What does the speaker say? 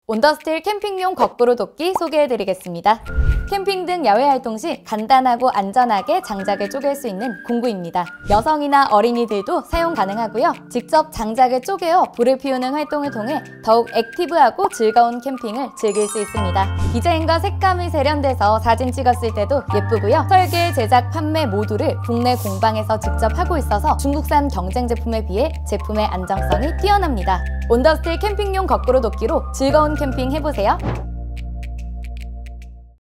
온더스틸 캠핑용 거꾸로 돋기 소개해드리겠습니다. 캠핑 등 야외 활동 시 간단하고 안전하게 장작을 쪼갤 수 있는 공구입니다. 여성이나 어린이들도 사용 가능하고요. 직접 장작을 쪼개어 불을 피우는 활동을 통해 더욱 액티브하고 즐거운 캠핑을 즐길 수 있습니다. 디자인과 색감이 세련돼서 사진 찍었을 때도 예쁘고요. 설계, 제작, 판매 모두를 국내 공방에서 직접 하고 있어서 중국산 경쟁 제품에 비해 제품의 안정성이 뛰어납니다. 온더스틸 캠핑용 거꾸로 돋기로 즐거운 캠핑 해보세요.